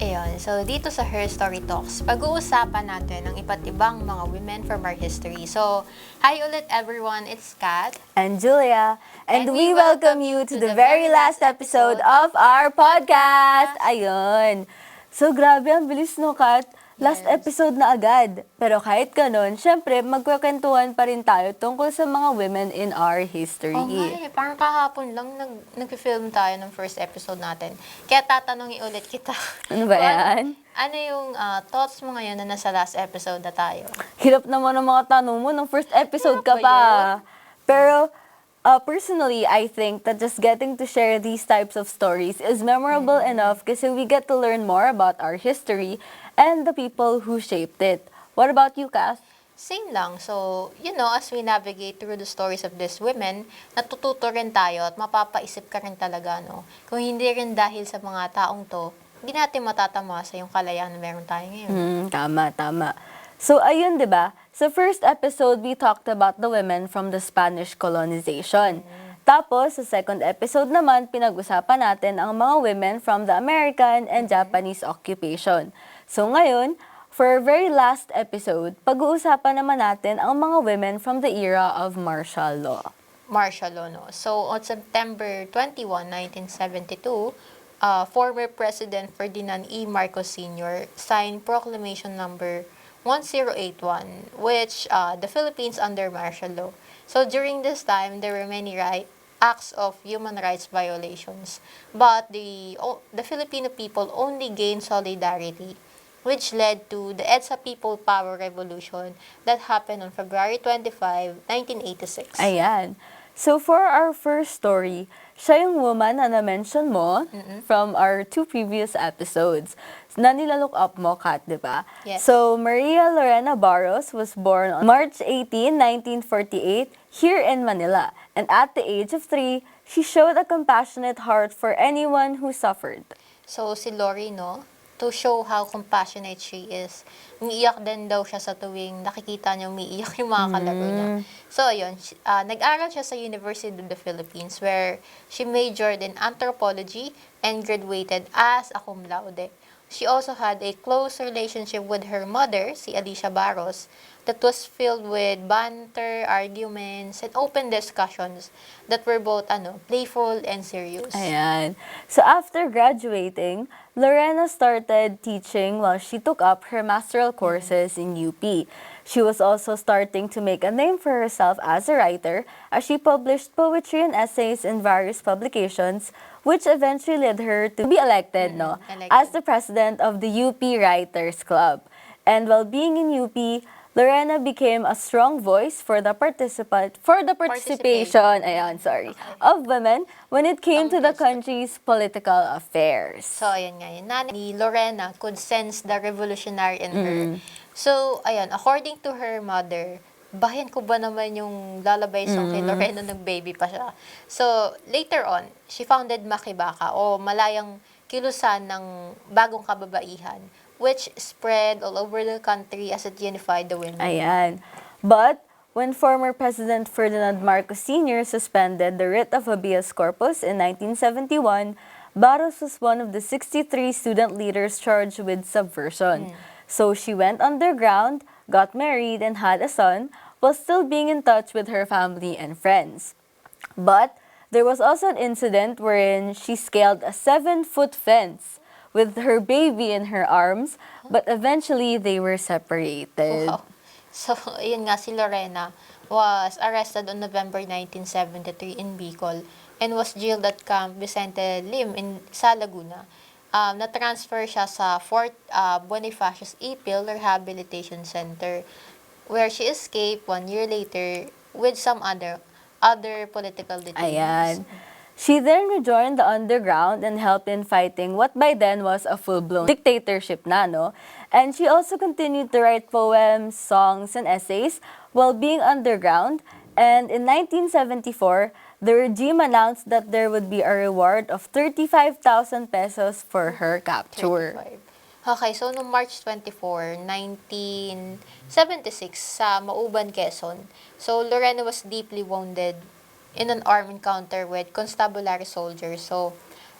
Ayun, so dito sa Herstory Talks, pag-uusapan natin ang iba't ibang mga women from our history. So, hi ulit everyone, it's Kat. And Julia, and we welcome you to the very last episode of our podcast. Ayun. So grabe, ang bilis no, Kat. Last Yes. episode na agad. Pero kahit ganun, syempre, magkukwentuhan pa rin tayo tungkol sa mga women in our history. Oh nga parang kahapon lang nag-film tayo ng first episode natin. Kaya tatanungin ulit kita. Ano ba yan? Ano yung thoughts mo ngayon na nasa last episode na tayo? Hirap naman ang mga tanong mo nung first episode Hirap ka ba pa. yun? Pero, personally, I think that just getting to share these types of stories is memorable enough kasi we get to learn more about our history and the people who shaped it. What about you, Kath? Same lang. So, as we navigate through the stories of these women, natututo rin tayo at mapapaisip ka rin talaga, no? Kung hindi rin dahil sa mga taong to, hindi natin matatamasa yung kalayaan na meron tayo ngayon. Tama. So, ayun, di ba? Sa first episode, we talked about the women from the Spanish colonization. Tapos, sa second episode naman, pinag-usapan natin ang mga women from the American and Japanese occupation. So, ngayon, for our very last episode, pag-uusapan naman natin ang mga women from the era of martial law. Martial law, no? So, on September 21, 1972, former President Ferdinand E. Marcos Sr. signed Proclamation Number 1081, which the Philippines under martial law. So, during this time, there were many acts of human rights violations. But the Filipino people only gained solidarity, which led to the EDSA People Power Revolution that happened on February 25, 1986. Ayan. So, for our first story, siya yung woman na na-mention mo from our two previous episodes na nilalook up mo, Kat, di ba? Yes. So, Maria Lorena Barros was born on March 18, 1948, here in Manila. And at the age of 3, she showed a compassionate heart for anyone who suffered. So, si Lori, no? To show how compassionate she is. Umiiyak din daw siya sa tuwing nakikita niya umiiyak yung mga kalaro niya. So, ayun. Nag-aral siya sa University of the Philippines where she majored in anthropology and graduated as a cum laude. She also had a close relationship with her mother, si Alicia Barros, that was filled with banter, arguments, and open discussions that were both playful and serious. Ayan. So, after graduating, Lorena started teaching while she took up her master's courses in UP. She was also starting to make a name for herself as a writer as she published poetry and essays in various publications, which eventually led her to be elected, as the president of the UP Writers Club. And while being in UP, Lorena became a strong voice for the participation of women when it came to the country's political affairs. So, ayan nga yun. Nanay ni Lorena could sense the revolutionary in her. So, ayan, according to her mother, bayan ko ba naman yung lalabay song kay Lorena nung baby pa siya. So, later on, she founded Makibaka o Malayang Kilusan ng Bagong Kababaihan, which spread all over the country as it unified the women. Ayan. But, when former President Ferdinand Marcos Sr. suspended the writ of habeas corpus in 1971, Barros was one of the 63 student leaders charged with subversion. So she went underground, got married, and had a son, while still being in touch with her family and friends. But, there was also an incident wherein she scaled a 7-foot fence with her baby in her arms, but eventually they were separated. Wow. So, ayun nga, si Lorena was arrested on November 1973 in Bicol and was jailed at Camp Vicente Lim sa Laguna. Na-transfer siya sa Fort Bonifacius Ipil Rehabilitation Center, where she escaped 1 year later with some other political detainees. Ayan. She then rejoined the underground and helped in fighting what by then was a full-blown dictatorship na, no? And she also continued to write poems, songs, and essays while being underground. And in 1974, the regime announced that there would be a reward of 35,000 pesos for her capture. 35. Okay, so noong March 24, 1976 sa Mauban, Quezon, so Lorena was deeply wounded in an armed encounter with constabulary soldiers. So,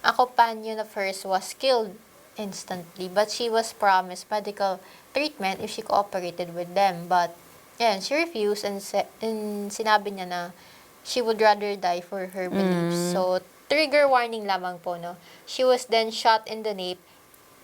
a companion of hers was killed instantly. But she was promised medical treatment if she cooperated with them. But, yan, she refused and sinabi niya na she would rather die for her beliefs. So, trigger warning lamang po, no? She was then shot in the nape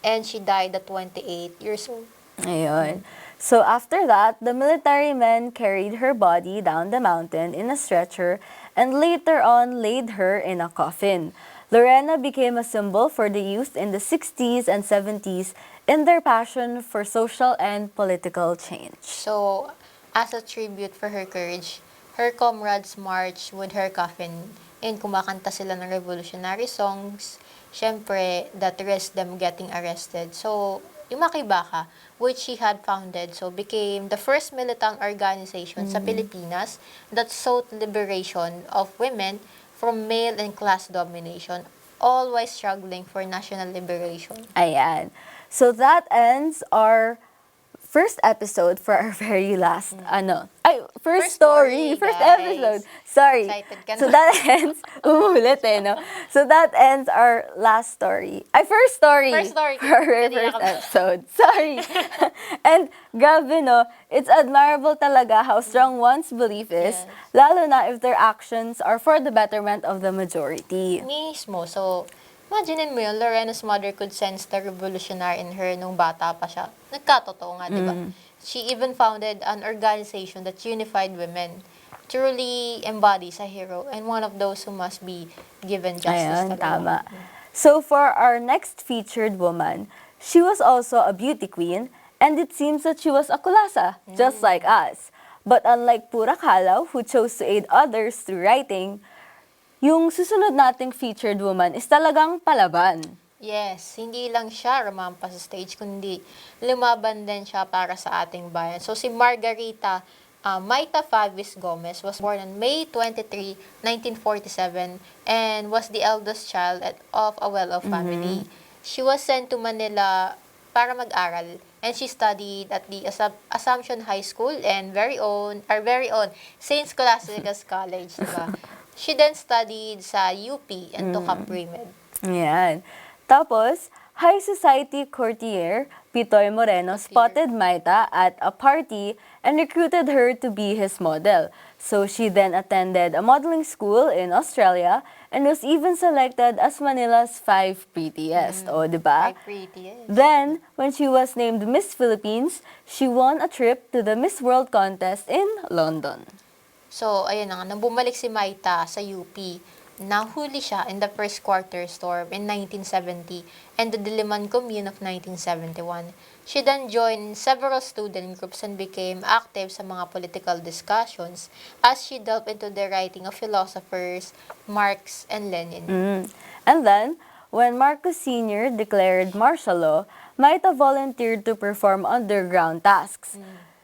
and she died at 28 years old. Ayun. So after that, the military men carried her body down the mountain in a stretcher and later on laid her in a coffin. Lorena became a symbol for the youth in the 60s and 70s in their passion for social and political change. So, as a tribute for her courage, her comrades marched with her coffin and kumakanta sila ng revolutionary songs, syempre, that risked them getting arrested. So, yung Makibaka, which she had founded, so became the first militant organization sa Pilipinas that sought liberation of women from male and class domination, always struggling for national liberation. Ayan. So that ends our first episode for our very last, first story, first guys. episode. Sorry. Excited ka So na. that ends, umulit no? So that ends our last story. First story. First story. For our very Kanina first ka pa. episode. Sorry. And grabe, no? It's admirable talaga how strong one's belief is, Yes. lalo na if their actions are for the betterment of the majority. Mismo. So, imagine mo yun, Lorena's mother could sense the revolutionary in her nung bata pa siya. Nagkatotoo nga, di ba? She even founded an organization that unified women. Truly embodies a hero and one of those who must be given justice. Ayan, talaga. tama. So for our next featured woman, she was also a beauty queen, and it seems that she was a kulasa, just like us. But unlike Pura Kalaw, who chose to aid others through writing, yung susunod nating featured woman is talagang palaban. Yes, hindi lang siya rumampa sa stage, kundi lumaban din siya para sa ating bayan. So si Margarita Maita Favis Gomez was born on May 23, 1947 and was the eldest child of a well-off family. She was sent to Manila para mag-aral and she studied at the Assumption High School and our very own St. Scholastica's College, diba? She then studied sa UP and took up pre-med. Yan. Tapos, high society courtier Pitoy Moreno spotted Maita at a party and recruited her to be his model. So she then attended a modeling school in Australia and was even selected as Manila's 5 prettiest. O, di ba? Quite pretty, yes. Then, when she was named Miss Philippines, she won a trip to the Miss World contest in London. So, ayun na nga, nang bumalik si Maita sa UP, nahuli siya in the first quarter storm in 1970 and the Diliman Commune of 1971. She then joined several student groups and became active sa mga political discussions as she delved into the writing of philosophers Marx and Lenin. And then, when Marcos Sr. declared martial law, Maita volunteered to perform underground tasks.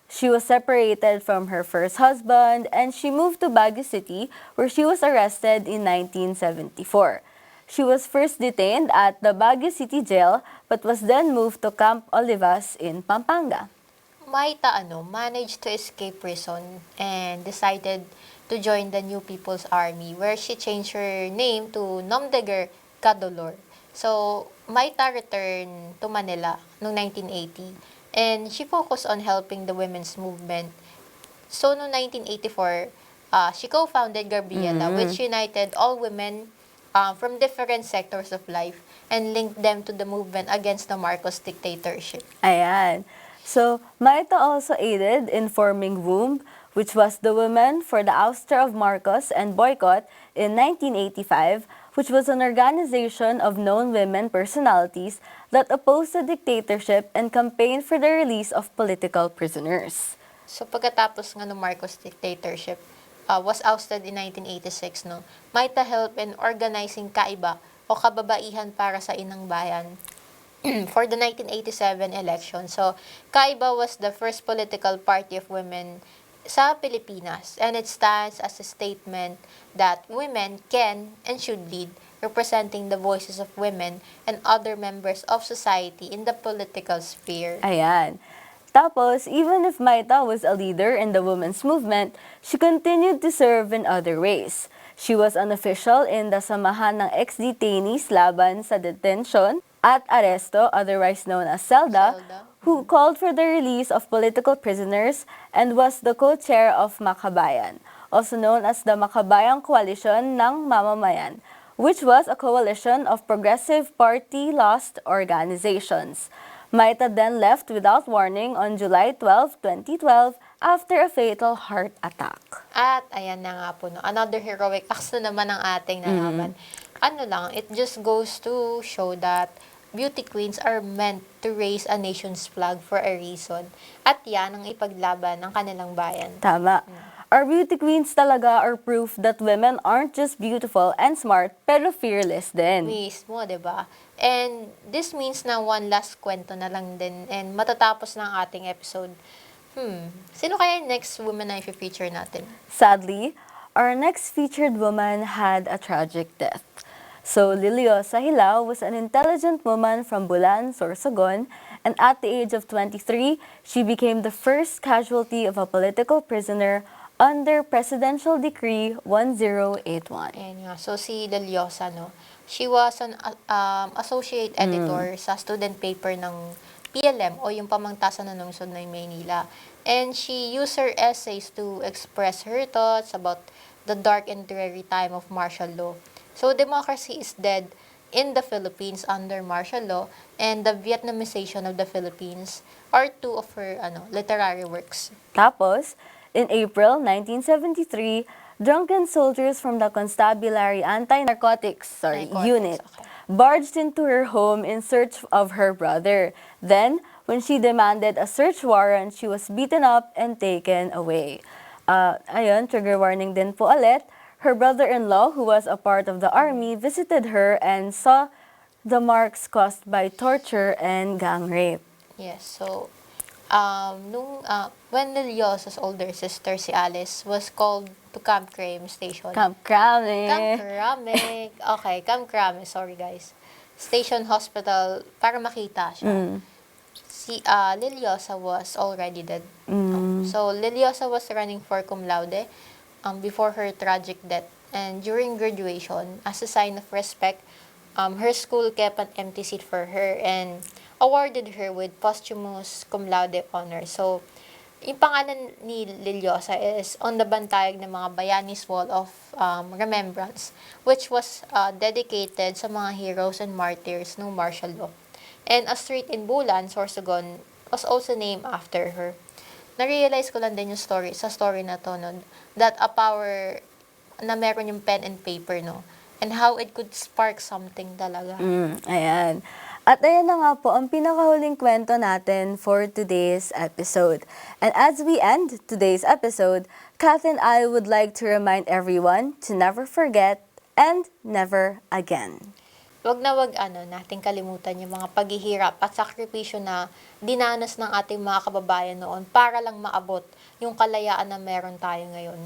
She was separated from her first husband and she moved to Baguio City where she was arrested in 1974. She was first detained at the Baguio City Jail but was then moved to Camp Olivas in Pampanga. Maita managed to escape prison and decided to join the New People's Army where she changed her name to Nomdeger Kadolor. So, Maita returned to Manila noong 1980 and she focused on helping the women's movement. So, noong 1984, she co-founded Gabriela, which united all women from different sectors of life and linked them to the movement against the Marcos dictatorship. Ayan. So, Maita also aided in forming WOMB, which was the Women for the Ouster of Marcos and Boycott in 1985, which was an organization of known women personalities that opposed the dictatorship and campaigned for the release of political prisoners. So pagkatapos ng Marcos dictatorship was ousted in 1986, Maita helped in organizing Kaiba o kababaihan para sa inang bayan for the 1987 election. So Kaiba was the first political party of women sa Pilipinas and it stands as a statement that women can and should lead, representing the voices of women and other members of society in the political sphere. Ayan. Tapos, even if Maita was a leader in the women's movement, she continued to serve in other ways. She was an official in the samahan ng ex-detainees laban sa detention at Aresto, otherwise known as Zelda, Zelda. who called for the release of political prisoners and was the co-chair of Makabayan, also known as the Makabayang Coalition ng Mamamayan, which was a coalition of progressive party-lost organizations. Maita then left without warning on July 12, 2012 after a fatal heart attack. At ayan na nga po, no, another heroic acts na naman ang ating nalaman. Ano lang, it just goes to show that beauty queens are meant to raise a nation's flag for a reason. At yan ang ipaglaban ng kanilang bayan. Tama. Our beauty queens talaga are proof that women aren't just beautiful and smart, pero fearless din. Mismo, 'di ba? And this means na one last kwento na lang din and matatapos na ang ating episode. Sino kaya yung next woman na i-feature natin? Sadly, our next featured woman had a tragic death. So, Liliosa Hilao was an intelligent woman from Bulan, Sorsogon, and at the age of 23, she became the first casualty of a political prisoner under Presidential Decree 1081. Ayan nga. So, si Deliosa, no? She was an associate editor sa student paper ng PLM o yung pamangtasan ng lungsod ng Maynila. And she used her essays to express her thoughts about the dark and dreary time of martial law. So, democracy is dead in the Philippines under martial law and the Vietnamization of the Philippines are two of her literary works. Tapos, in April 1973, drunken soldiers from the Constabulary Anti-Narcotics Unit okay. barged into her home in search of her brother. Then, when she demanded a search warrant, she was beaten up and taken away. Ayun, trigger warning din po ulit. Her brother-in-law, who was a part of the army, visited her and saw the marks caused by torture and gang rape. Yes, so when Liliosa's older sister, si Alice, was called to Camp Crame Station. Camp Crame. Camp Crame. Okay, Camp Crame. Sorry, guys. Station Hospital para makita siya. Si Liliosa was already dead. So, Liliosa was running for cum laude before her tragic death. And during graduation, as a sign of respect, her school kept an empty seat for her and awarded her with posthumous cum laude honor. So, yung pangalan ni Liliosa is on the bantayog ng mga Bayanis Wall of Remembrance, which was dedicated sa mga heroes and martyrs ng martial law. And a street in Bulan, Sorsogon, was also named after her. Na-realize ko lang din yung story na to, no, that a power na meron yung pen and paper, no, and how it could spark something talaga. Ayan. At ayan na nga po ang pinakahuling kwento natin for today's episode. And as we end today's episode, Kath and I would like to remind everyone to never forget and never again. Wag nating kalimutan yung mga paghihirap at sakripisyo na dinanas ng ating mga kababayan noon para lang maabot yung kalayaan na meron tayo ngayon.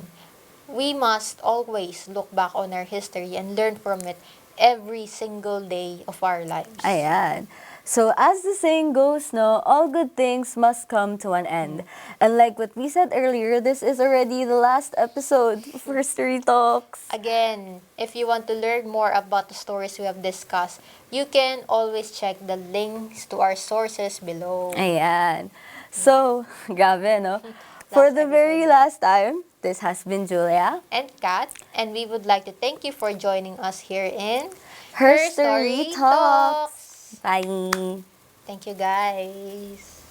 We must always look back on our history and learn from it every single day of our lives. Ayan. So as the saying goes, no, all good things must come to an end. And like what we said earlier, this is already the last episode of Herstory Talks. Again, if you want to learn more about the stories we have discussed, you can always check the links to our sources below. Ayan. So, grabe, no? For the very last time, this has been Julia And Kat, and we would like to thank you for joining us here in Herstory Talks. Bye. Thank you, guys.